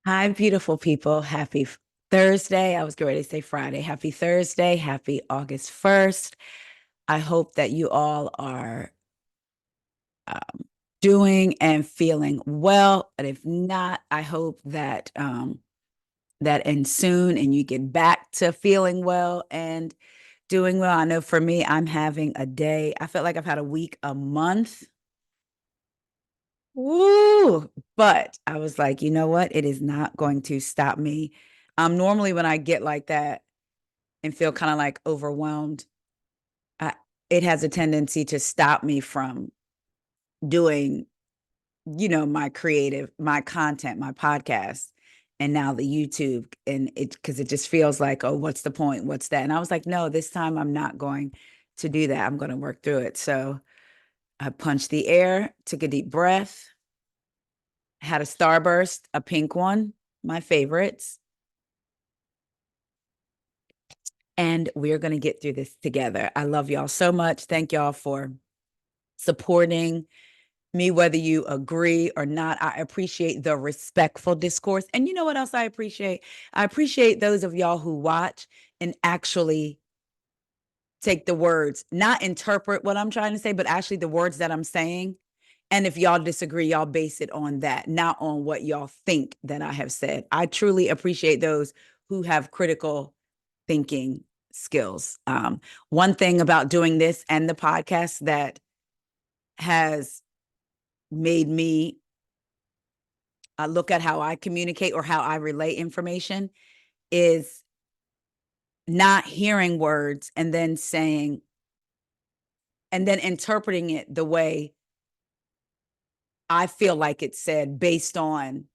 Hi, beautiful people. Happy Thursday. I was going to say Friday. Happy Thursday. Happy August 1st. I hope that you all are doing and feeling well. And if not, I hope that that ends soon and you get back to feeling well and doing well. I know for me, I'm having a day. I felt like I've had a week, a month. Woo! But I was like, you know what? It is not going to stop me. Normally when I get like that and feel kind of like overwhelmed, I, it has a tendency to stop me from doing, my content, my podcast, and now the YouTube. And because it just feels like, oh, what's the point? What's that? And I was like, no, this time I'm not going to do that. I'm going to work through it. So I punched the air, took a deep breath, had a starburst, a pink one, my favorites. And we're going to get through this together. I love y'all so much. Thank y'all for supporting me, whether you agree or not. I appreciate the respectful discourse. And you know what else I appreciate? I appreciate those of y'all who watch and actually take the words, not interpret what I'm trying to say, but actually the words that I'm saying. And if y'all disagree, y'all base it on that, not on what y'all think that I have said. I truly appreciate those who have critical thinking skills. One thing about doing this and the podcast that has made me look at how I communicate or how I relay information is not hearing words and then saying, and then interpreting it the way I feel like it's said based on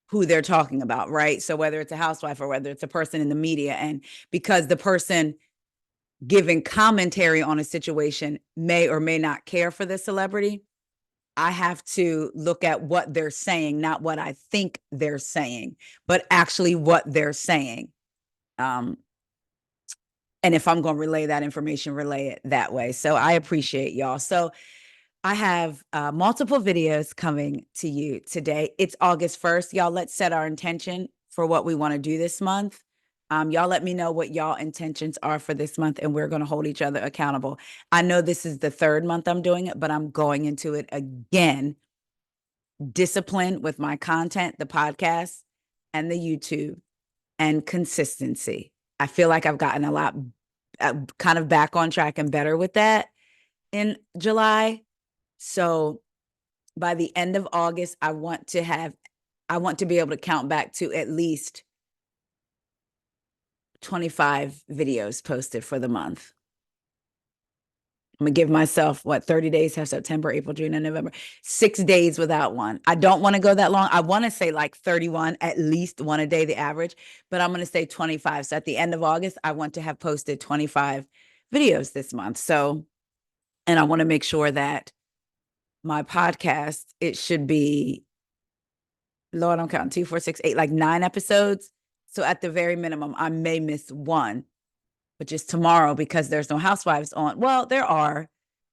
who they're talking about, right? So whether it's a housewife or whether it's a person in the media, and because the person giving commentary on a situation may or may not care for the celebrity, I have to look at what they're saying, not what I think they're saying, but actually what they're saying. Um, and if I'm going to relay that information, relay it that way. So I appreciate y'all. So I have multiple videos coming to you today. It's August 1st. Y'all, let's set our intention for what we want to do this month. Y'all let me know what y'all intentions are for this month, and we're going to hold each other accountable. I know this is the third month I'm doing it, but I'm going into it again, discipline with my content, the podcast and the YouTube, and consistency. I feel like I've gotten a lot kind of back on track and better with that in July. So by the end of August, I want to be able to count back to at least 25 videos posted for the month. I'm gonna give myself 30 days, have September, April, June, and November, 6 days without one. I don't want to go that long. I want to say like 31, at least one a day, the average, but I'm going to say 25. So at the end of August, I want to have posted 25 videos this month. So, and I want to make sure that my podcast, it should be, Lord, I'm counting 2, 4, 6, 8, like 9 episodes. So at the very minimum, I may miss one, which is tomorrow because there's no Housewives on. Well, there are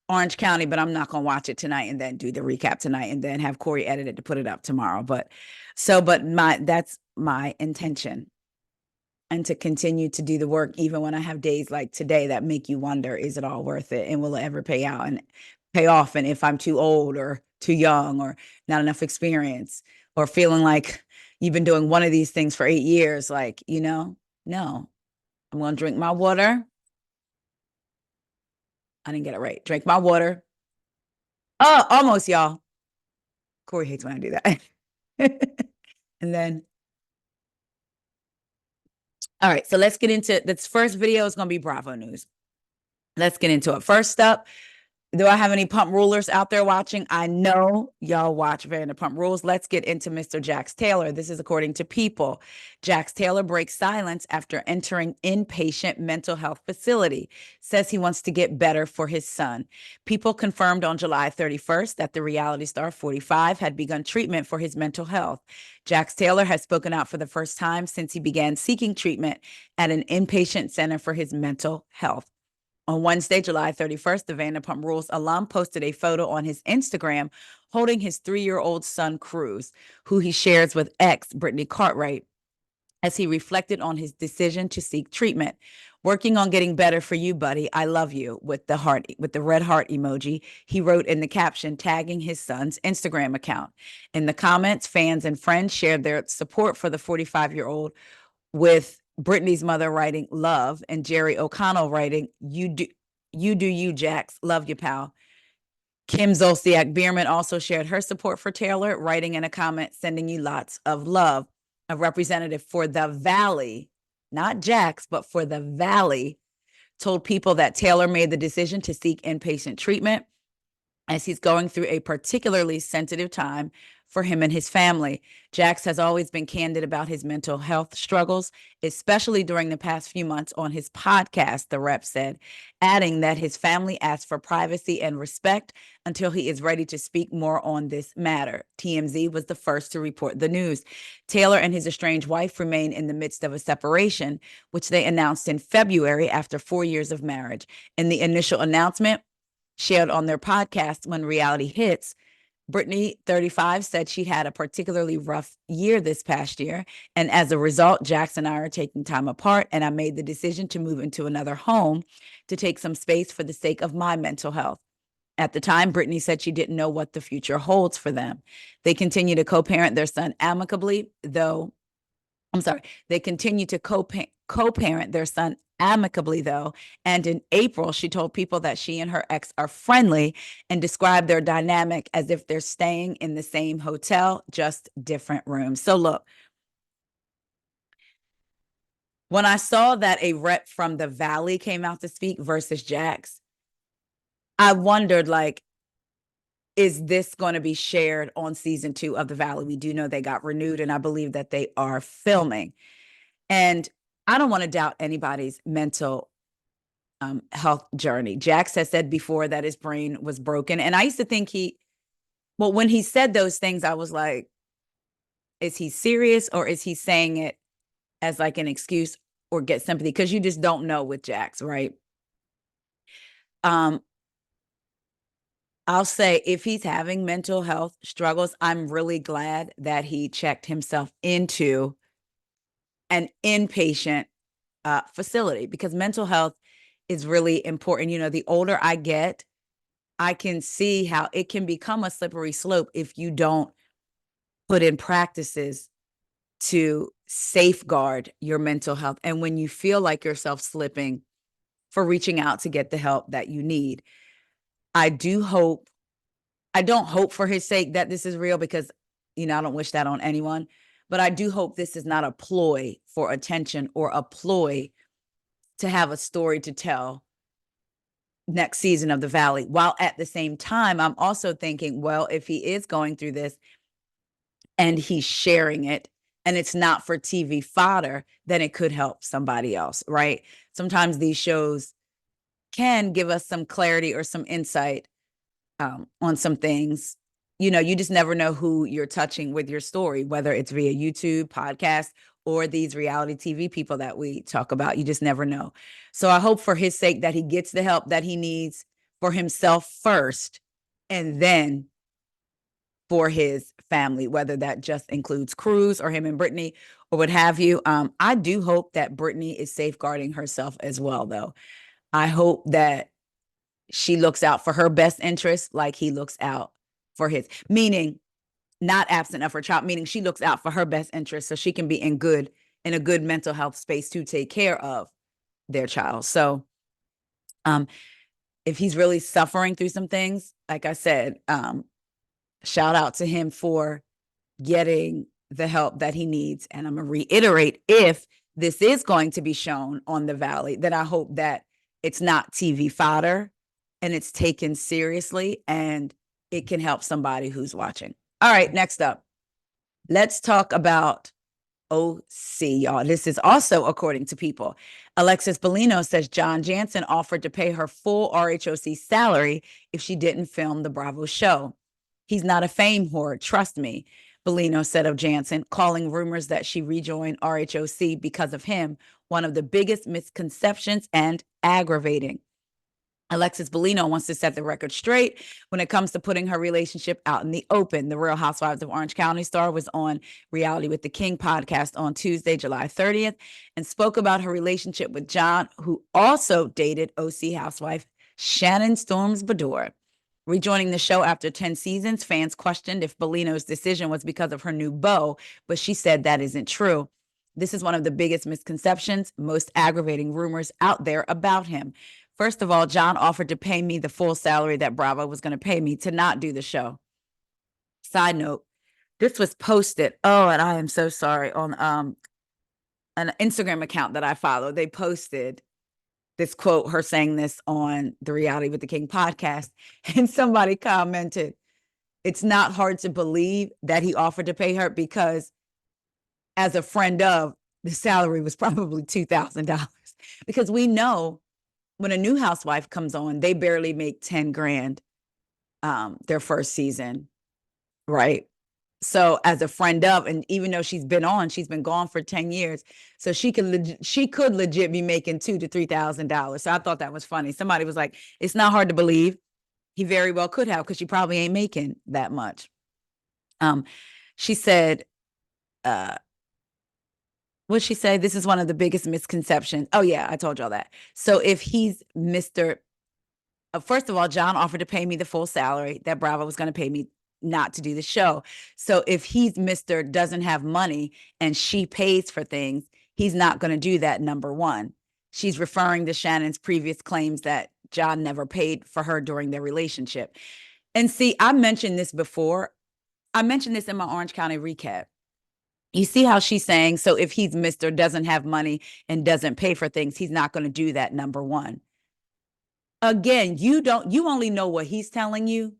Orange County, but I'm not going to watch it tonight and then do the recap tonight and then have Corey edit it to put it up tomorrow. But that's my intention, and to continue to do the work even when I have days like today that make you wonder, is it all worth it? And will it ever pay out and pay off? And if I'm too old or too young or not enough experience, or feeling like you've been doing one of these things for 8 years, like, no, I'm going to drink my water. I didn't get it right. Drink my water. Oh, almost, y'all. Corey hates when I do that. And then, all right, so let's get into this first video. Is going to be Bravo News. Let's get into it. First up, do I have any pump rulers out there watching? I know y'all watch Vanderpump Rules. Let's get into Mr. Jax Taylor. This is according to People. Jax Taylor breaks silence after entering inpatient mental health facility. Says he wants to get better for his son. People confirmed on July 31st that the reality star, 45, had begun treatment for his mental health. Jax Taylor has spoken out for the first time since he began seeking treatment at an inpatient center for his mental health. On Wednesday, July 31st, the Vanderpump Rules alum posted a photo on his Instagram holding his 3-year-old son, Cruz, who he shares with ex Brittany Cartwright, as he reflected on his decision to seek treatment. Working on getting better for you, buddy. I love you, with the red heart emoji. He wrote in the caption, tagging his son's Instagram account. In the comments, fans and friends shared their support for the 45-year-old, with Brittany's mother writing love and Jerry O'Connell writing, you, Jax. Love you, pal. Kim Zolciak Bierman also shared her support for Taylor, writing in a comment, sending you lots of love. A representative for the Valley, not Jax, but for the Valley, told people that Taylor made the decision to seek inpatient treatment as he's going through a particularly sensitive time for him and his family. Jax has always been candid about his mental health struggles, especially during the past few months on his podcast, the rep said, adding that his family asked for privacy and respect until he is ready to speak more on this matter. TMZ was the first to report the news. Taylor and his estranged wife remain in the midst of a separation, which they announced in February after 4 years of marriage. In the initial announcement shared on their podcast, When Reality Hits, Brittany, 35, said she had a particularly rough year this past year. And as a result, Jax and I are taking time apart, and I made the decision to move into another home to take some space for the sake of my mental health. At the time, Brittany said she didn't know what the future holds for them. They continue to co-parent their son amicably, though. They continue to co-parent their son amicably, though. And in April, she told people that she and her ex are friendly and described their dynamic as if they're staying in the same hotel, just different rooms. So look, when I saw that a rep from the Valley came out to speak versus Jax, I wondered, like, is this going to be shared on season 2 of the Valley? We do know they got renewed, and I believe that they are filming. And I don't want to doubt anybody's mental health journey. Jax has said before that his brain was broken. And I used to think when he said those things, I was like, is he serious, or is he saying it as like an excuse or get sympathy? Because you just don't know with Jax, right? I'll say, if he's having mental health struggles, I'm really glad that he checked himself into an inpatient facility, because mental health is really important. You know, the older I get, I can see how it can become a slippery slope if you don't put in practices to safeguard your mental health. And when you feel like yourself slipping, for reaching out to get the help that you need. I don't hope for his sake that this is real, because, I don't wish that on anyone, but I do hope this is not a ploy for attention or a ploy to have a story to tell next season of The Valley. While at the same time, I'm also thinking, well, if he is going through this and he's sharing it and it's not for TV fodder, then it could help somebody else, right? Sometimes these shows can give us some clarity or some insight on some things. You just never know who you're touching with your story, whether it's via YouTube, podcast, or these reality TV people that we talk about. You just never know. So I hope for his sake that he gets the help that he needs for himself first, and then for his family, whether that just includes Cruz or him and Brittany or what have you. I do hope that Brittany is safeguarding herself as well, though. I hope that she looks out for her best interest like he looks out for his, meaning not absent of her child, meaning she looks out for her best interest so she can be in a good mental health space to take care of their child. So if he's really suffering through some things, like I said, shout out to him for getting the help that he needs. And I'm going to reiterate, if this is going to be shown on the Valley, then I hope that it's not TV fodder and it's taken seriously and it can help somebody who's watching. All right, next up, let's talk about OC, y'all. This is also according to People. Alexis Bellino says John Jansen offered to pay her full RHOC salary if she didn't film the Bravo show. He's not a fame whore, trust me, Bellino said of Jansen, calling rumors that she rejoined RHOC because of him one of the biggest misconceptions and aggravating. Alexis Bellino wants to set the record straight when it comes to putting her relationship out in the open. The Real Housewives of Orange County star was on Reality with the King podcast on Tuesday, July 30th, and spoke about her relationship with John, who also dated OC housewife Shannon Storms Beador. Rejoining the show after 10 seasons, fans questioned if Bellino's decision was because of her new beau, but she said that isn't true. This is one of the biggest misconceptions, most aggravating rumors out there about him. First of all, John offered to pay me the full salary that Bravo was going to pay me to not do the show. Side note, this was posted. Oh, and I am so sorry. On an Instagram account that I follow, they posted this quote, her saying this on the Reality with the King podcast. And somebody commented, it's not hard to believe that he offered to pay her because as a friend of, the salary was probably $2,000. Because we know when a new housewife comes on, they barely make 10 grand their first season, right? So as a friend of, and even though she's been gone for 10 years. So she could legit be making $2,000 to $3,000. So I thought that was funny. Somebody was like, it's not hard to believe. He very well could have, because she probably ain't making that much. She said, what'd she say? This is one of the biggest misconceptions. Oh yeah, I told y'all that. So if he's Mr. First of all, John offered to pay me the full salary that Bravo was going to pay me not to do the show. So if he's Mr. doesn't have money and she pays for things, he's not going to do that, number one. She's referring to Shannon's previous claims that John never paid for her during their relationship. And see, I mentioned this before. I mentioned this in my Orange County recap. You see how she's saying, so if he's Mr. doesn't have money and doesn't pay for things, he's not going to do that, number one. Again, you only know what he's telling you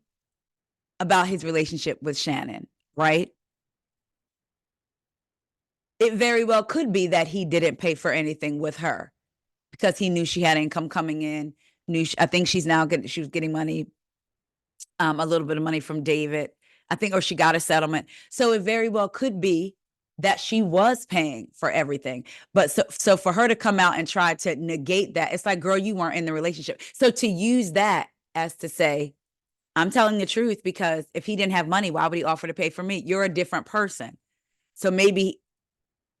about his relationship with Shannon, right? It very well could be that he didn't pay for anything with her because he knew she had income coming in. I think she was getting money, a little bit of money from David, I think, or she got a settlement. So it very well could be that she was paying for everything. But so for her to come out and try to negate that, it's like, girl, you weren't in the relationship. So to use that as to say, I'm telling the truth, because if he didn't have money, why would he offer to pay for me? You're a different person. So maybe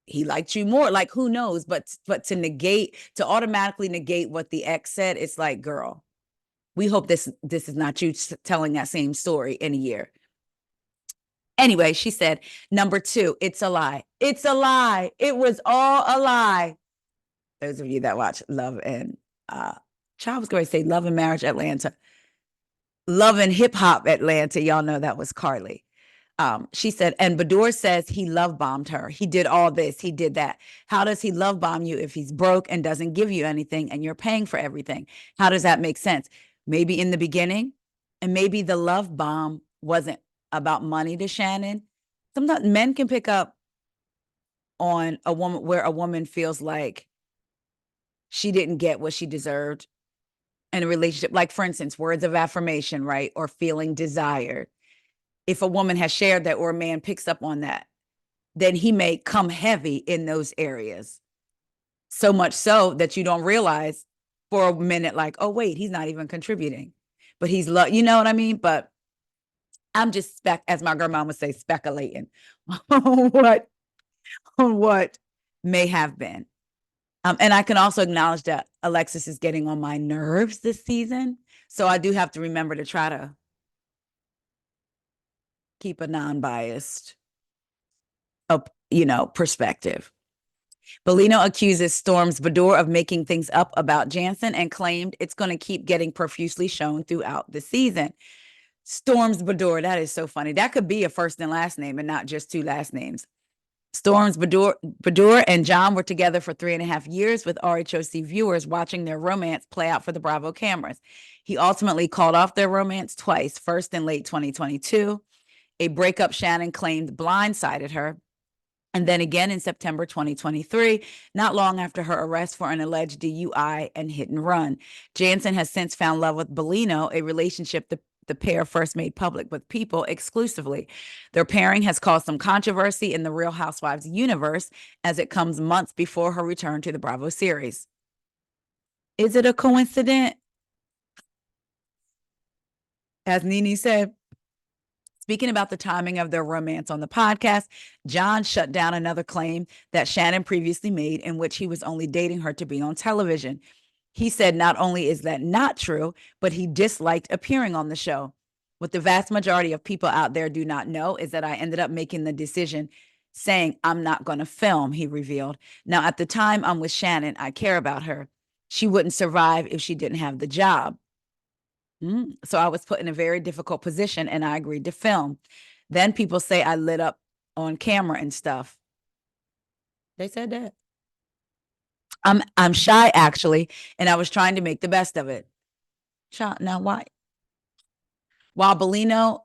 he liked you more, like, who knows? But to automatically negate what the ex said, it's like, girl, we hope this is not you telling that same story in a year. Anyway, she said, number two, it's a lie. It's a lie. It was all a lie. Those of you that watch Love and I was going to say Love and Marriage Atlanta. Love and Hip Hop Atlanta. Y'all know that was Carly. She said, and Beador says he love bombed her. He did all this. He did that. How does he love bomb you if he's broke and doesn't give you anything and you're paying for everything? How does that make sense? Maybe in the beginning, and maybe the love bomb wasn't about money to Shannon. Sometimes men can pick up on a woman where a woman feels like she didn't get what she deserved in a relationship. Like, for instance, words of affirmation, right? Or feeling desired. If a woman has shared that or a man picks up on that, then he may come heavy in those areas. So much so that you don't realize for a minute, like, oh, wait, he's not even contributing. But he's, you know what I mean? But I'm just as my grandma would say, speculating on what may have been. And I can also acknowledge that Alexis is getting on my nerves this season. So I do have to remember to try to keep a non-biased, perspective. Bellino accuses Storms Beador of making things up about Jansen and claimed it's going to keep getting profusely shown throughout the season. Storms Beador, that is so funny. That could be a first and last name and not just two last names. Storms Beador and John were together for 3.5 years, with RHOC viewers watching their romance play out for the Bravo cameras. He ultimately called off their romance twice, first in late 2022. A breakup Shannon claimed blindsided her, and then again in September 2023, not long after her arrest for an alleged DUI and hit and run. Jansen has since found love with Bellino, a relationship the pair first made public with People exclusively. Their pairing has caused some controversy in the Real Housewives universe, as it comes months before her return to the Bravo series. Is it a coincidence? As Nene said, speaking about the timing of their romance on the podcast, John shut down another claim that Shannon previously made, in which he was only dating her to be on television. He said not only is that not true, but he disliked appearing on the show. What the vast majority of people out there do not know is that I ended up making the decision saying, I'm not going to film, he revealed. Now, at the time I'm with Shannon, I care about her. She wouldn't survive if she didn't have the job. So I was put in a very difficult position and I agreed to film. Then people say I lit up on camera and stuff. They said that. I'm shy actually, and I was trying to make the best of it. Now why? While Bellino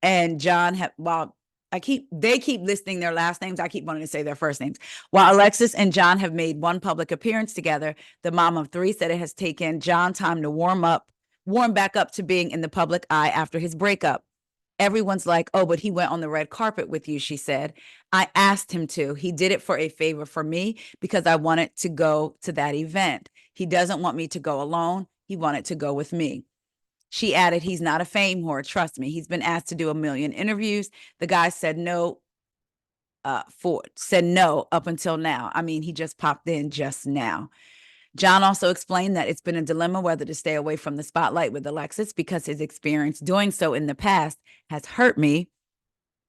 and John have they keep listing their last names. I keep wanting to say their first names. While Alexis and John have made one public appearance together, the mom of three said it has taken John time to warm back up to being in the public eye after his breakup. Everyone's like, oh, but he went on the red carpet with you, she said. I asked him to. He did it for a favor for me because I wanted to go to that event. He doesn't want me to go alone. He wanted to go with me. She added, he's not a fame whore. Trust me. He's been asked to do 1 million interviews. The guy said no, said no up until now. I mean, he just popped in just now. John also explained that it's been a dilemma whether to stay away from the spotlight with Alexis because his experience doing so in the past has hurt me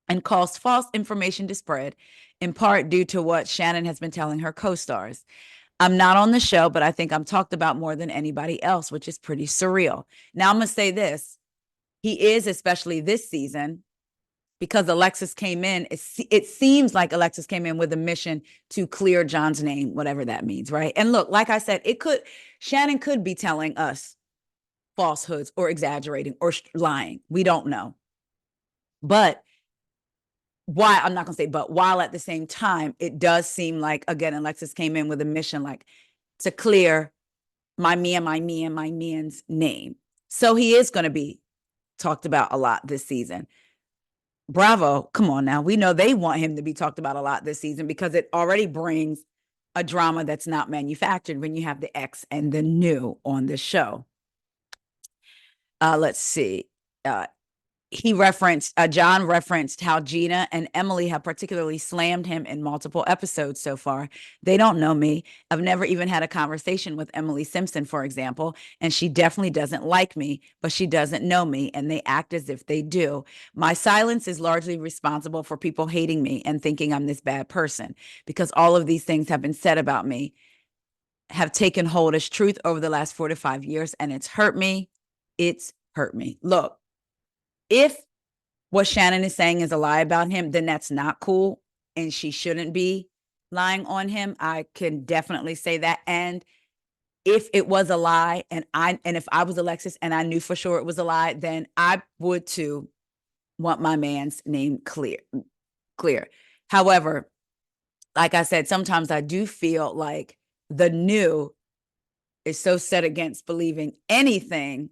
and caused false information to spread, in part due to what Shannon has been telling her co-stars. I'm not on the show, but I think I'm talked about more than anybody else, which is pretty surreal. Now, I'm going to say this. He is, especially this season, because Alexis came in, it seems like Alexis came in with a mission to clear John's name, whatever that means, right? And look, like I said, Shannon could be telling us falsehoods or exaggerating or lying. We don't know. But I'm not going to say, but while at the same time, it does seem like, again, Alexis came in with a mission like to clear my man's name. So he is going to be talked about a lot this season. Bravo. Come on now. We know they want him to be talked about a lot this season because it already brings a drama that's not manufactured when you have the ex and the new on the show. Let's see. John referenced how Gina and Emily have particularly slammed him in multiple episodes so far. They don't know me. I've never even had a conversation with Emily Simpson, for example, and she definitely doesn't like me, but she doesn't know me, and they act as if they do. My silence is largely responsible for people hating me and thinking I'm this bad person, because all of these things have been said about me, have taken hold as truth over the last 4 to 5 years, and it's hurt me. It's hurt me. Look, if what Shannon is saying is a lie about him, then that's not cool. And she shouldn't be lying on him. I can definitely say that. And if it was a lie and if I was Alexis and I knew for sure it was a lie, then I would too want my man's name clear. However, like I said, sometimes I do feel like the new is so set against believing anything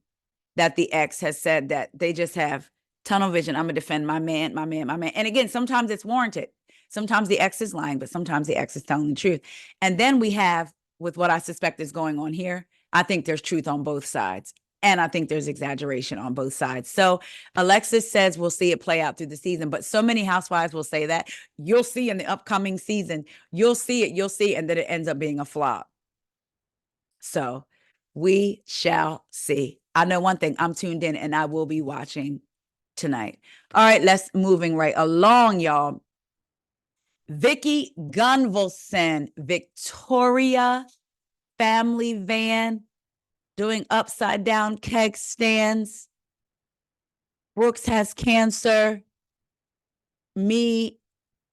that the ex has said that they just have tunnel vision. I'm going to defend my man. And again, sometimes it's warranted. Sometimes the ex is lying, but sometimes the ex is telling the truth. And then we have, with what I suspect is going on here, I think there's truth on both sides. And I think there's exaggeration on both sides. So Alexis says we'll see it play out through the season, but so many housewives will say that. You'll see in the upcoming season, you'll see it, and then it ends up being a flop. So we shall see. I know one thing, I'm tuned in and I will be watching tonight. All right, let's moving right along, y'all. Vicki Gunvalson, Victoria family van, doing upside down keg stands. Brooks has cancer. Me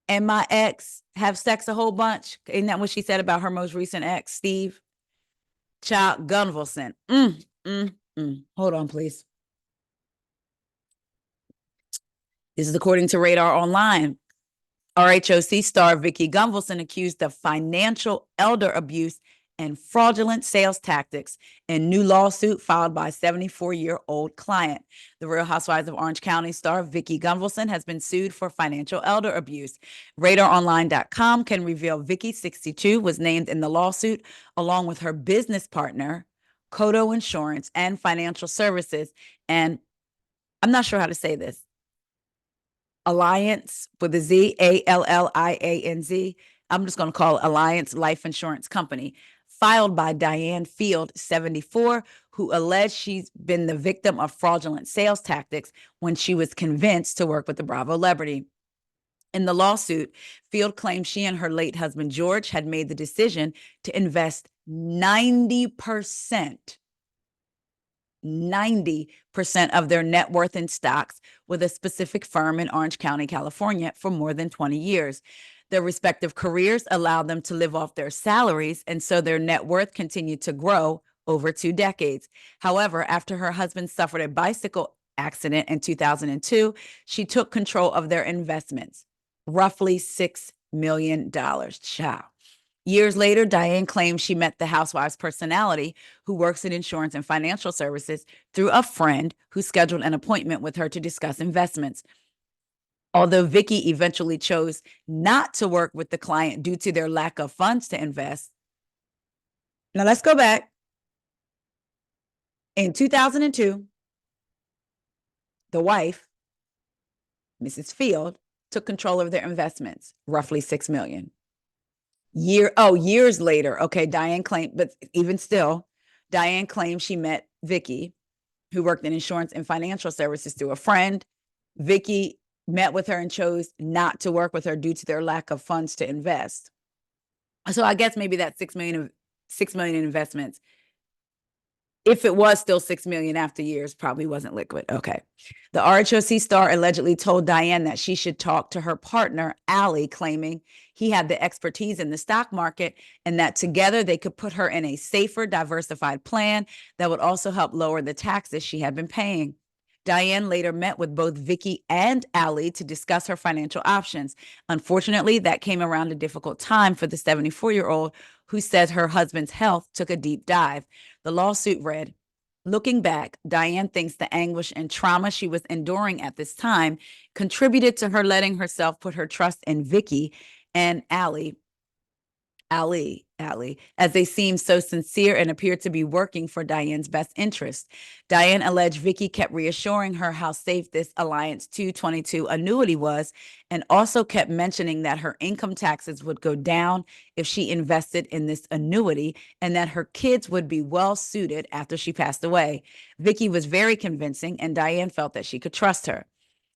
and my ex have sex a whole bunch. Isn't that what she said about her most recent ex, Steve? Child Gunvalson. Hold on, please. This is according to Radar Online. RHOC star Vicki Gunvalson accused of financial elder abuse and fraudulent sales tactics in new lawsuit filed by a 74-year-old client. The Real Housewives of Orange County star Vicki Gunvalson has been sued for financial elder abuse. RadarOnline.com can reveal Vicki, 62, was named in the lawsuit along with her business partner, Kodo Insurance and Financial Services, and I'm not sure how to say this. Alliance with a Z, Allianz. I'm just going to call it Alliance Life Insurance Company, filed by Diane Field, 74, who alleged she's been the victim of fraudulent sales tactics when she was convinced to work with the Bravo celebrity. In the lawsuit, Field claimed she and her late husband, George, had made the decision to invest 90% of their net worth in stocks with a specific firm in Orange County, California, for more than 20 years. Their respective careers allowed them to live off their salaries, and so their net worth continued to grow over 2 decades. However, after her husband suffered a bicycle accident in 2002, she took control of their investments, roughly $6 million. Ciao. Years later, Diane claims she met the housewife's personality, who works in insurance and financial services, through a friend who scheduled an appointment with her to discuss investments. Although Vicki eventually chose not to work with the client due to their lack of funds to invest. Now let's go back. In 2002, the wife, Mrs. Field, took control of their investments, roughly $6 million. Years later, okay, Diane claimed, but even still, Diane claimed she met Vicki, who worked in insurance and financial services, through a friend. Vicki met with her and chose not to work with her due to their lack of funds to invest. So I guess maybe that $6 million in investments, if it was still $6 million after years, probably wasn't liquid. Okay. The RHOC star allegedly told Diane that she should talk to her partner, Allie, claiming he had the expertise in the stock market and that together they could put her in a safer, diversified plan that would also help lower the taxes she had been paying. Diane later met with both Vicki and Allie to discuss her financial options. Unfortunately, that came around a difficult time for the 74-year-old, who says her husband's health took a deep dive. The lawsuit read, looking back, Diane thinks the anguish and trauma she was enduring at this time contributed to her letting herself put her trust in Vicki and Allie, as they seemed so sincere and appeared to be working for Diane's best interest. Diane alleged Vicki kept reassuring her how safe this Alliance 222 annuity was, and also kept mentioning that her income taxes would go down if she invested in this annuity, and that her kids would be well suited after she passed away. Vicki was very convincing, and Diane felt that she could trust her.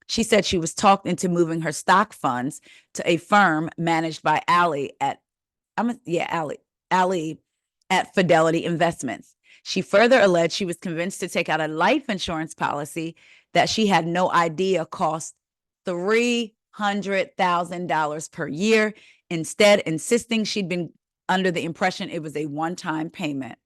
She said she was talked into moving her stock funds to a firm managed by Allie at Fidelity Investments. She further alleged she was convinced to take out a life insurance policy that she had no idea cost $300,000 per year, instead insisting she'd been under the impression it was a one-time payment.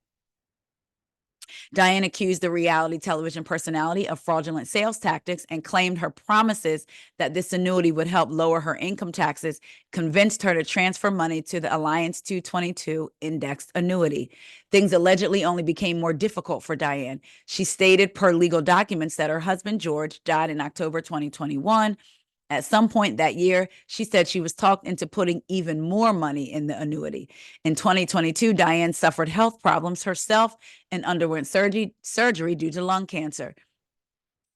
Diane accused the reality television personality of fraudulent sales tactics and claimed her promises that this annuity would help lower her income taxes convinced her to transfer money to the Alliance 222 indexed annuity. Things allegedly only became more difficult for Diane. She stated per legal documents that her husband, George, died in October 2021. At some point that year, she said she was talked into putting even more money in the annuity. In 2022, Diane suffered health problems herself and underwent surgery due to lung cancer.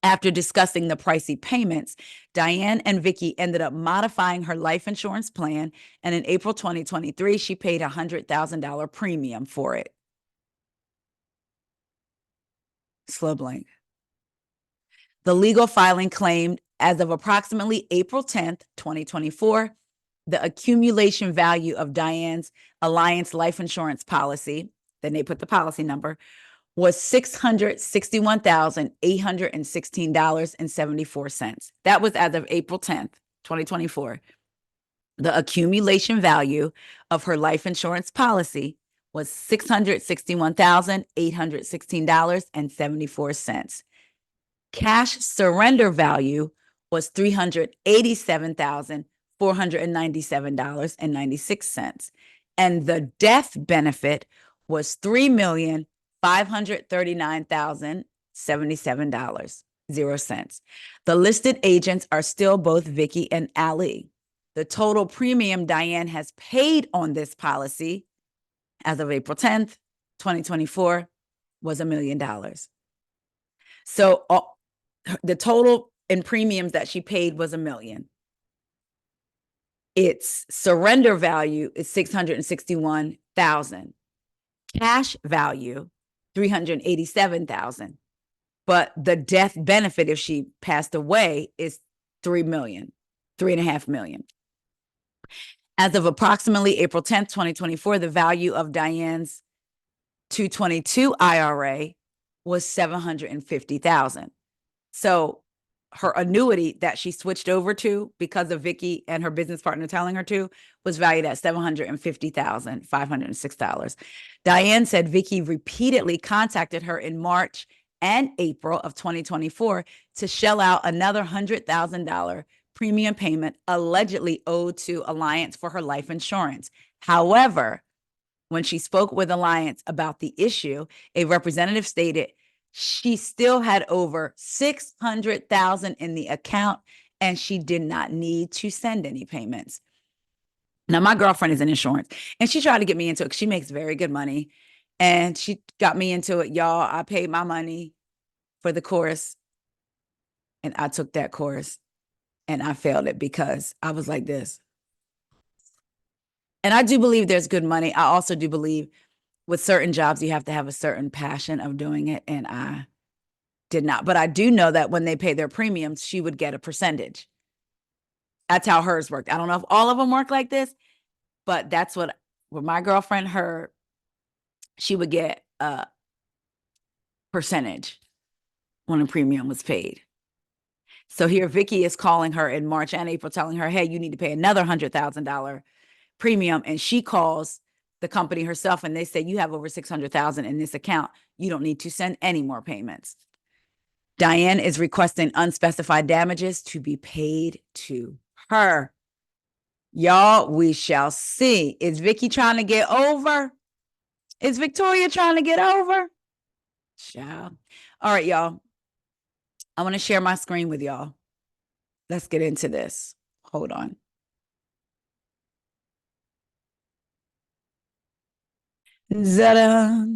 After discussing the pricey payments, Diane and Vicki ended up modifying her life insurance plan, and in April 2023, she paid a $100,000 premium for it. Slow blink. The legal filing claimed as of approximately April 10th, 2024, the accumulation value of Diane's Alliance life insurance policy, then they put the policy number, was $661,816.74. That was as of April 10th, 2024. The accumulation value of her life insurance policy was $661,816.74. Cash surrender value was $387,497.96. And the death benefit was $3,539,077.00. The listed agents are still both Vicki and Allie. The total premium Diane has paid on this policy as of April 10th, 2024, was $1 million. So the total in premiums that she paid was $1 million. Its surrender value is $661,000. Cash value, $387,000. But the death benefit, if she passed away, is $3 million, $3.5 million. As of approximately April 10th, 2024, the value of Diane's 222 IRA was $750,000. So her annuity that she switched over to because of Vicki and her business partner telling her to was valued at $750,506. Diane said Vicki repeatedly contacted her in March and April of 2024 to shell out another $100,000 premium payment allegedly owed to Alliance for her life insurance. However, when she spoke with Alliance about the issue, a representative stated she still had over $600,000 in the account and she did not need to send any payments. Now, my girlfriend is in insurance and she tried to get me into it. She makes very good money and she got me into it. Y'all, I paid my money for the course and I took that course and I failed it because I was like this. And I do believe there's good money. I also do believe with certain jobs, you have to have a certain passion of doing it. And I did not. But I do know that when they pay their premiums, she would get a percentage. That's how hers worked. I don't know if all of them work like this, but that's what my girlfriend, she would get a percentage when a premium was paid. So here Vicki is calling her in March and April, telling her, hey, you need to pay another $100,000 premium. And she calls the company herself and they say, you have over $600,000 in this account. You don't need to send any more payments. Diane is requesting unspecified damages to be paid to her. Y'all, we shall see. Is Vicki trying to get over? Is Victoria trying to get over? Child. All right, y'all. I want to share my screen with y'all. Let's get into this. Hold on. Ta-da.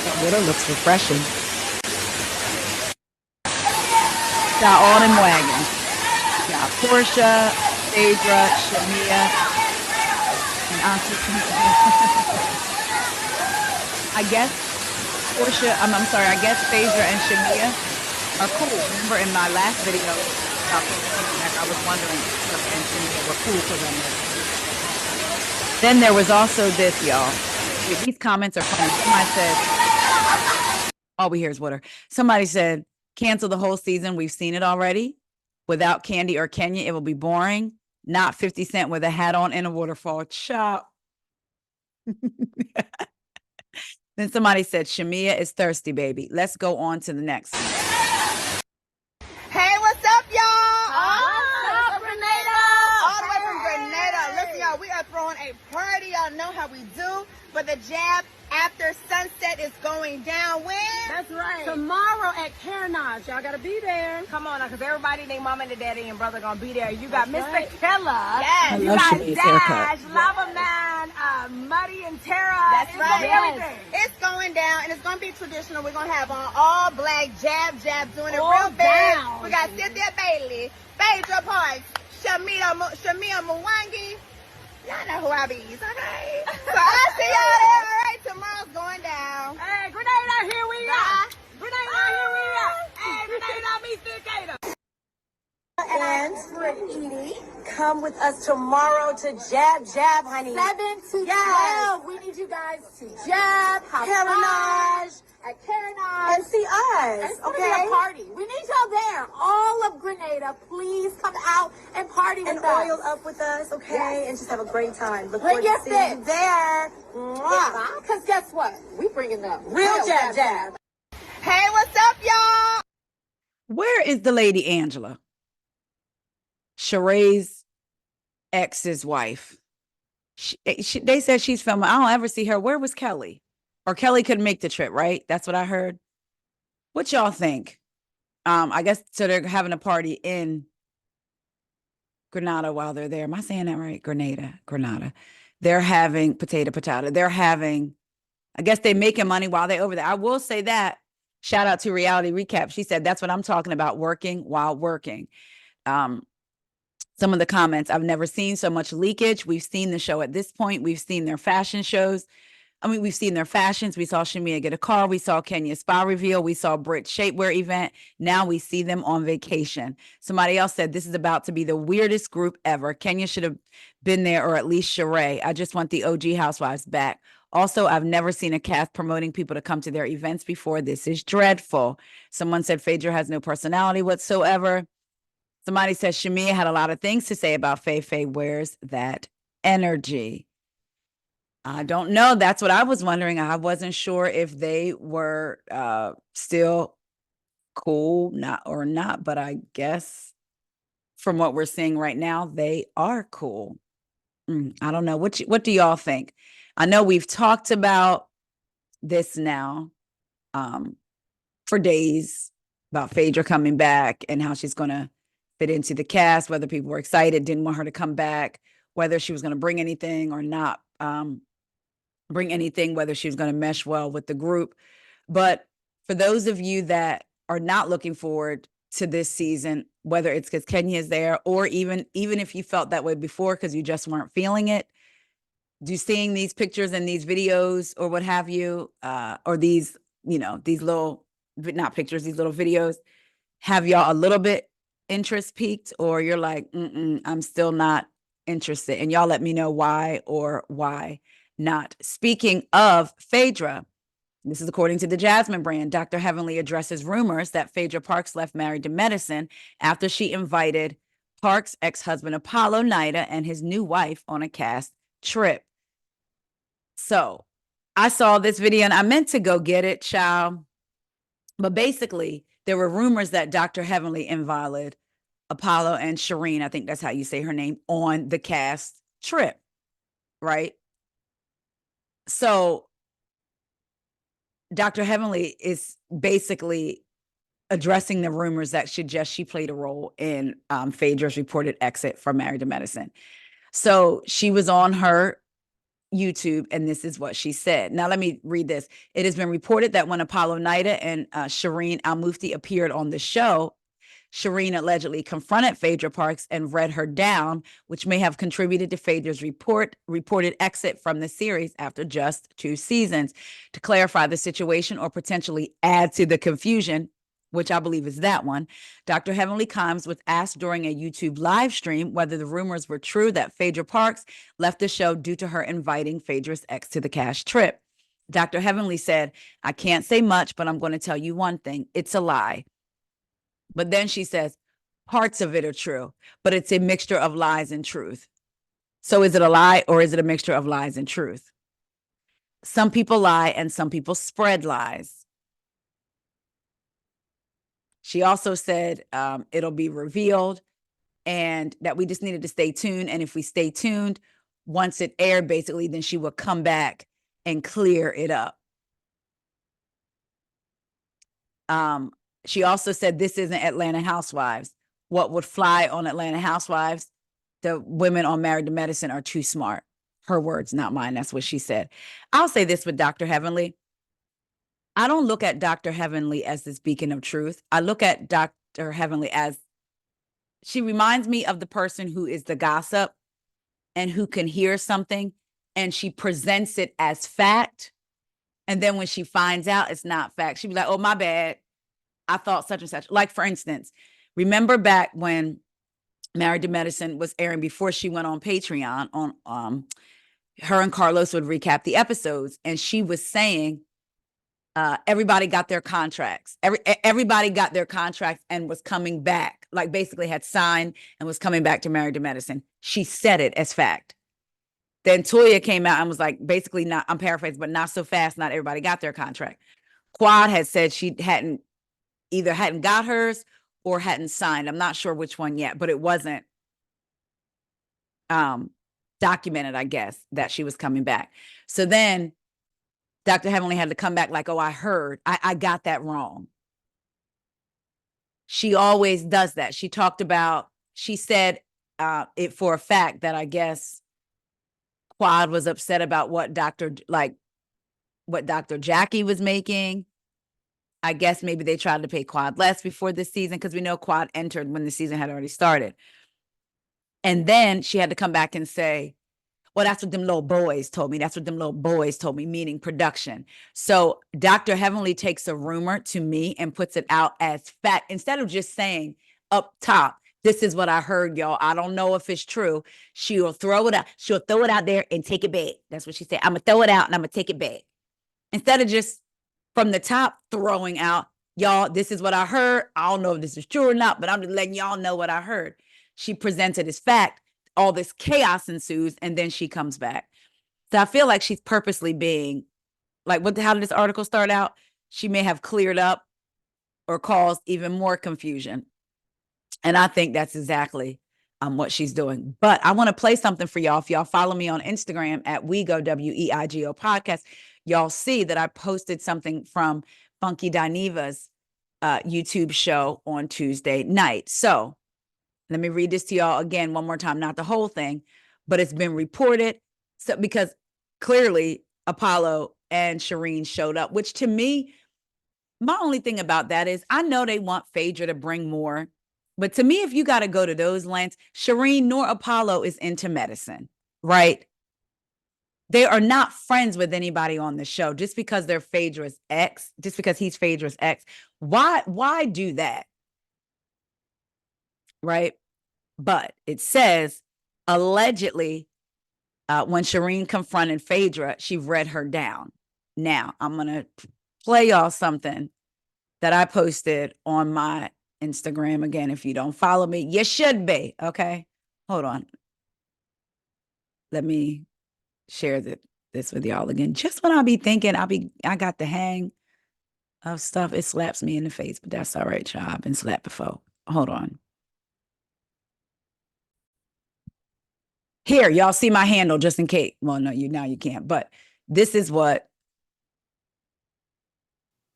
That water looks refreshing. Got all them wagons. Got Portia, Phaedra, Shamia, and Auntie. I guess Portia, I'm sorry, I guess Phaedra and Shamia are cool. Remember in my last video about I was wondering if Portia and Shamia were cool for them. Then there was also this, y'all. These comments are funny. Somebody said, all we hear is water. Somebody said, cancel the whole season. We've seen it already. Without Candy or Kenya, it will be boring. Not 50 Cent with a hat on in a waterfall. Chop. Then somebody said, Shamia is thirsty, baby. Let's go on to the next. Hey, what's up, y'all? What's up, Grenada? All the way from Grenada. Listen, y'all, we are throwing a party. Y'all know how we do. But the jab after sunset is going down when? That's right. Tomorrow at Carnage. Y'all gotta be there. Come on now, because everybody, their mama and their daddy and brother gonna be there. You got Mr. right. Killer. I Yes. love You got Shamia's Dash, haircut. Lava Man, Muddy and Tara. That's It's right. gonna be Everything. It's going down, and it's gonna be traditional. We're gonna have on all black jab, doing it All real big. down. We got Cynthia Bailey, Phaedra Parks, Shamia Mwangi. Y'all know who I be, okay? So I'll see y'all there. All right, tomorrow's going down. Hey, Grenada, here we are. Grenada, here we are. Hey, Grenada, meet the And Edie, come with us tomorrow to Jab, honey. 7 to 12. We need you guys to jab, have Carnage, at Carnage. and see us, It's gonna okay? be a party. We need y'all there. All of Grenada, please come out and party And with us. oil up with us, okay? Yes. And just have a great time. Look Bring forward your to seeing you fits. there. Mwah. Because guess what? We bringing them. Real jab. Hey, what's up, y'all? Where is the lady Angela? Sheree's ex's wife. They said she's filming. I don't ever see her. Where was Kelly? Or Kelly couldn't make the trip, right? That's what I heard. What y'all think? I guess so they're having a party in Grenada while they're there. Am I saying that right? Grenada. They're having potato. They're having, I guess they're making money while they're over there. I will say that. Shout out to Reality Recap. She said, that's what I'm talking about, working while working. Some of the comments, I've never seen so much leakage. We've seen the show at this point. We've seen their fashion shows. I mean, we've seen their fashions. We saw Shamia get a car. We saw Kenya's spa reveal. We saw Brit's shapewear event. Now we see them on vacation. Somebody else said, this is about to be the weirdest group ever. Kenya should have been there, or at least Sheree. I just want the OG housewives back. Also, I've never seen a cast promoting people to come to their events before. This is dreadful. Someone said Phaedra has no personality whatsoever. Somebody said Shamia had a lot of things to say about Faye. Where's that energy? I don't know. That's what I was wondering. I wasn't sure if they were still cool, not, but I guess from what we're seeing right now, they are cool. I don't know. What do y'all think? I know we've talked about this now for days, about Phaedra coming back and how she's going to fit into the cast, whether people were excited, didn't want her to come back, whether she was going to bring anything or not. Bring anything, whether she was going to mesh well with the group. But for those of you that are not looking forward to this season, whether it's because Kenya is there, or even if you felt that way before because you just weren't feeling it, do seeing these pictures and these videos or what have you, or these, these little, not pictures, these little videos, have y'all a little bit interest peaked, or you're like, I'm still not interested? And y'all let me know why or why not. Speaking of Phaedra, this is according to the Jasmine brand. Dr. Heavenly addresses rumors that Phaedra Parks left Married to Medicine after she invited Parks' ex-husband Apollo Nida and his new wife on a cast trip. So I saw this video and I meant to go get it, child. But basically, there were rumors that Dr. Heavenly invited Apollo and Shireen, I think that's how you say her name, on the cast trip, right? So Dr. Heavenly is basically addressing the rumors that suggest she played a role in Phaedra's reported exit from Married to Medicine. So she was on her YouTube, and this is what she said. Now, let me read this. It has been reported that when Apollo Nida and Shireen Al-Mufti appeared on the show, Shireen allegedly confronted Phaedra Parks and read her down, which may have contributed to Phaedra's reported exit from the series after just 2 seasons. To clarify the situation or potentially add to the confusion, which I believe is that one, Dr. Heavenly Kimes was asked during a YouTube live stream whether the rumors were true that Phaedra Parks left the show due to her inviting Phaedra's ex to the cast trip. Dr. Heavenly said, I can't say much, but I'm going to tell you one thing. It's a lie. But then she says, parts of it are true, but it's a mixture of lies and truth. So is it a lie, or is it a mixture of lies and truth? Some people lie and some people spread lies. She also said it'll be revealed and that we just needed to stay tuned. And if we stay tuned, once it aired, basically, then she will come back and clear it up. She also said this isn't Atlanta Housewives. What would fly on Atlanta Housewives? The women on Married to Medicine are too smart. Her words, not mine. That's what she said. I'll say this with Dr. Heavenly. I don't look at Dr. Heavenly as this beacon of truth. I look at Dr. Heavenly as, she reminds me of the person who is the gossip and who can hear something and she presents it as fact. And then when she finds out it's not fact, she'd be like, oh, my bad. I thought such and such. Like, for instance, remember back when Married to Medicine was airing before she went on Patreon, on her and Carlos would recap the episodes, and she was saying everybody got their contracts. Everybody got their contracts and was coming back, like basically had signed and was coming back to Married to Medicine. She said it as fact. Then Toya came out and was like, basically, not, I'm paraphrasing, but not so fast. Not everybody got their contract. Quad had said she hadn't got hers or hadn't signed. I'm not sure which one yet, but it wasn't documented, I guess, that she was coming back. So then Dr. Heavenly had to come back like, oh, I heard, I got that wrong. she always does that. She talked about, she said it for a fact that I guess Quad was upset about what Dr. Jackie was making. I guess maybe they tried to pay Quad less before this season because we know Quad entered when the season had already started. And then she had to come back and say, well, that's what them little boys told me. That's what them little boys told me, meaning production. So Dr. Heavenly takes a rumor to me and puts it out as fact. Instead of just saying up top, this is what I heard, y'all. I don't know if it's true. She'll throw it out. She'll throw it out there and take it back. That's what she said. I'm going to throw it out and I'm going to take it back. Instead of just from the top throwing out, y'all, this is what I heard. I don't know if this is true or not, but I'm just letting y'all know what I heard. She presented as fact. All this chaos ensues, and then she comes back. So I feel like she's purposely being like, how did this article start out? She may have cleared up or caused even more confusion. And I think that's exactly what she's doing. But I want to play something for y'all. If y'all follow me on Instagram at WEIGO, WEIGO podcast, y'all see that I posted something from Funky Dineva's YouTube show on Tuesday night. So let me read this to y'all again one more time, not the whole thing, but it's been reported. So because clearly Apollo and Shireen showed up, which to me, my only thing about that is I know they want Phaedra to bring more, but to me, if you got to go to those lengths, Shireen nor Apollo is into medicine, right? They are not friends with anybody on the show just because they're Phaedra's ex, just because he's Phaedra's ex. Why do that? Right? But it says allegedly when Shireen confronted Phaedra, she read her down. Now I'm going to play y'all something that I posted on my Instagram. Again, if you don't follow me, you should be. Okay. Hold on. Let me share this with y'all again. Just when I be thinking I got the hang of stuff, it slaps me in the face, but that's all right, y'all. I've been slapped before. Hold on. Here, y'all see my handle just in case. Well, no, now you can't. But this is what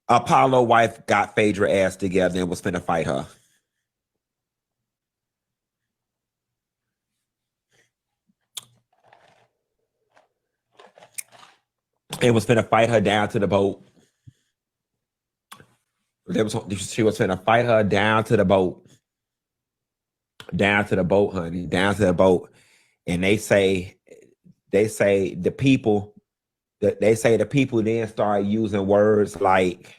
Apollo wife got Phaedra ass together and was finna fight her. And was finna fight her down to the boat. She was finna fight her down to the boat. Down to the boat, honey. Down to the boat. And they say the people then start using words like,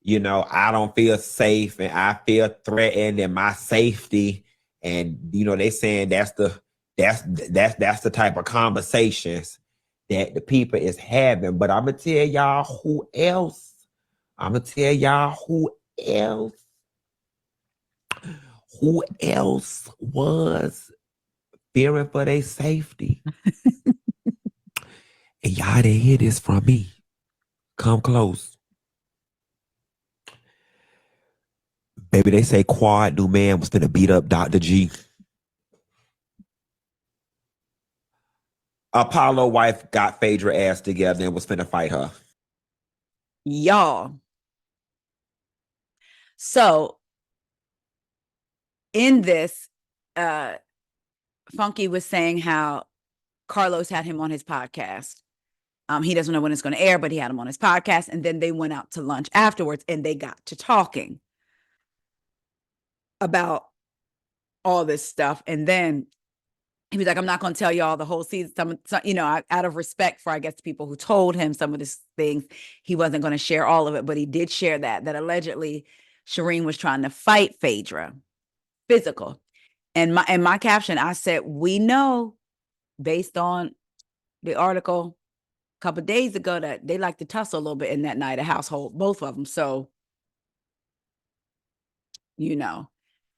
I don't feel safe and I feel threatened in my safety. And they saying that's the type of conversations that the people is having. But I'm gonna tell y'all who else. Who else was fearing for their safety? And y'all didn't hear this from me. Come close. Baby, they say Quad new man was finna beat up Dr. G. Apollo wife got Phaedra ass together and was finna fight her. Y'all. So in this, Funky was saying how Carlos had him on his podcast. He doesn't know when it's going to air, but he had him on his podcast. And then they went out to lunch afterwards and they got to talking about all this stuff. And then he was like, I'm not going to tell y'all the whole season. Out of respect for, I guess, the people who told him some of these things, he wasn't going to share all of it, but he did share that allegedly Shireen was trying to fight Phaedra, physical. And my caption, I said, we know based on the article a couple of days ago that they like to tussle a little bit in that night of household, both of them. So, then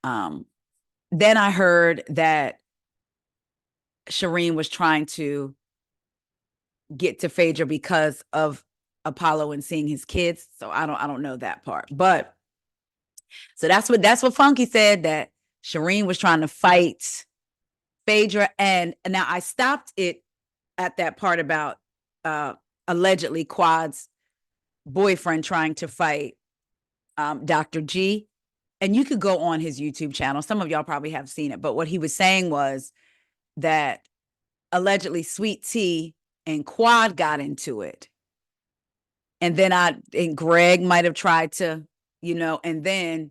I heard that Shireen was trying to get to Phaedra because of Apollo and seeing his kids. So I don't know that part, but so that's what Funky said, that Shireen was trying to fight Phaedra. And now I stopped it at that part about allegedly Quad's boyfriend trying to fight Dr. G. and you could go on his YouTube channel. Some of y'all probably have seen it, but what he was saying was that allegedly Sweet Tea and Quad got into it. And then and Greg might have tried to, and then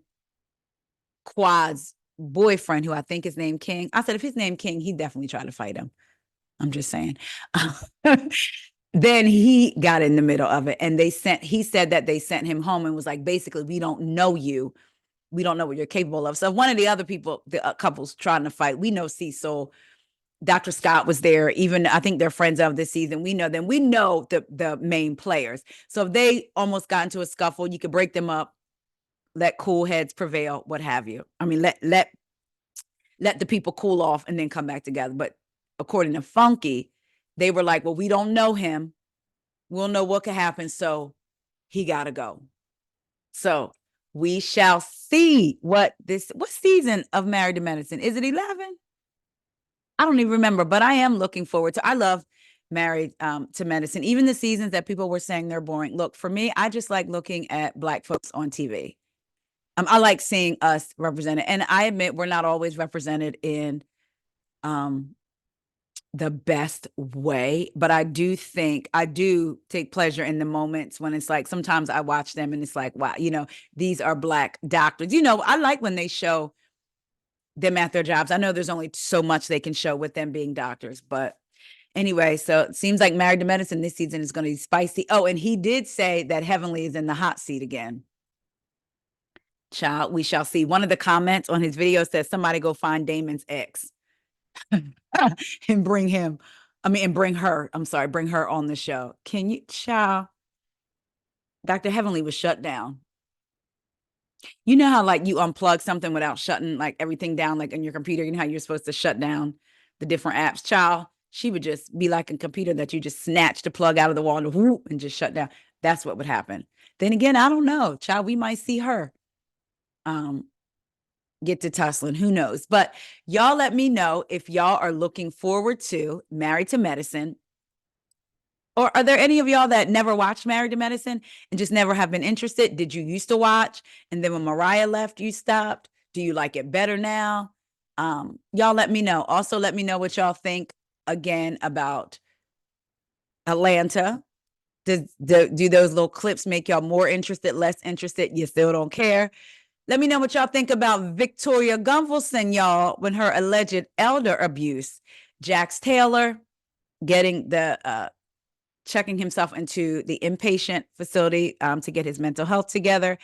Quad's boyfriend, who I think is named King. I said, if his name King, he definitely tried to fight him. I'm just saying. Then he got in the middle of it, and he said that they sent him home and was like, basically, we don't know you. We don't know what you're capable of. So one of the other people, the couples trying to fight, we know Cecil, Dr. Scott was there. Even I think they're friends of this season. We know them. We know the main players. So if they almost got into a scuffle, you could break them up, let cool heads prevail, what have you. I mean, let the people cool off and then come back together. But according to Funky, they were like, well, we don't know him. We'll know what could happen. So he got to go. So we shall see what season of Married to Medicine? Is it 11? I don't even remember, but I am looking forward to. I love Married to Medicine. Even the seasons that people were saying they're boring. Look, for me, I just like looking at Black folks on TV. I like seeing us represented. And I admit we're not always represented in the best way, but I do take pleasure in the moments when it's like, sometimes I watch them and it's like, wow, these are Black doctors. I like when they show them at their jobs. I know there's only so much they can show with them being doctors, but anyway, so it seems like Married to Medicine this season is going to be spicy. Oh, and he did say that Heavenly is in the hot seat again. Child, we shall see. One of the comments on his video says, somebody go find Damon's ex and bring her on the show. Can you, child? Dr. Heavenly was shut down. You know how like you unplug something without shutting like everything down, like on your computer, how you're supposed to shut down the different apps, child? She would just be like a computer that you just snatch the plug out of the wall and whoop and just shut down. That's what would happen. Then again, I don't know, child, we might see her get to tussling. Who knows? But y'all let me know if y'all are looking forward to Married to Medicine. Or are there any of y'all that never watched Married to Medicine and just never have been interested? Did you used to watch? And then when Mariah left, you stopped? Do you like it better now? Y'all let me know. Also, let me know what y'all think again about Atlanta. Do those little clips make y'all more interested, less interested? You still don't care? Let me know what y'all think about Victoria Gunvalson, y'all, when her alleged elder abuse. Jax Taylor getting checking himself into the inpatient facility to get his mental health together.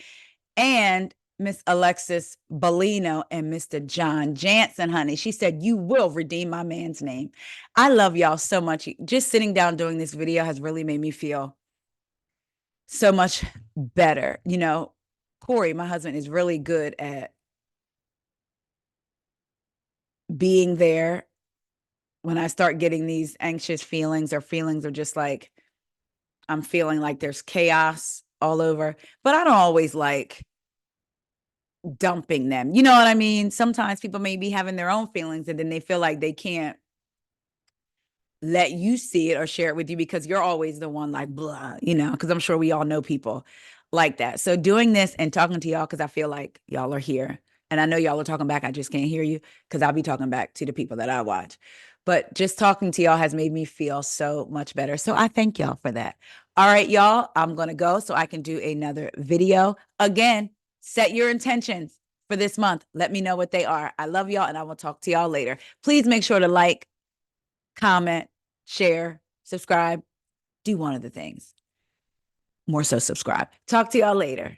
And Miss Alexis Bellino and Mr. John Jansen, honey. She said, you will redeem my man's name. I love y'all so much. Just sitting down doing this video has really made me feel so much better. Corey, my husband, is really good at being there when I start getting these anxious feelings or feelings of just like, I'm feeling like there's chaos all over, but I don't always like dumping them. You know what I mean? Sometimes people may be having their own feelings and then they feel like they can't let you see it or share it with you because you're always the one like, blah, because I'm sure we all know people like that. So doing this and talking to y'all, because I feel like y'all are here and I know y'all are talking back. I just can't hear you because I'll be talking back to the people that I watch. But just talking to y'all has made me feel so much better. So I thank y'all for that. All right, y'all, I'm going to go so I can do another video. Again, set your intentions for this month. Let me know what they are. I love y'all and I will talk to y'all later. Please make sure to like, comment, share, subscribe. Do one of the things. More so subscribe. Talk to y'all later.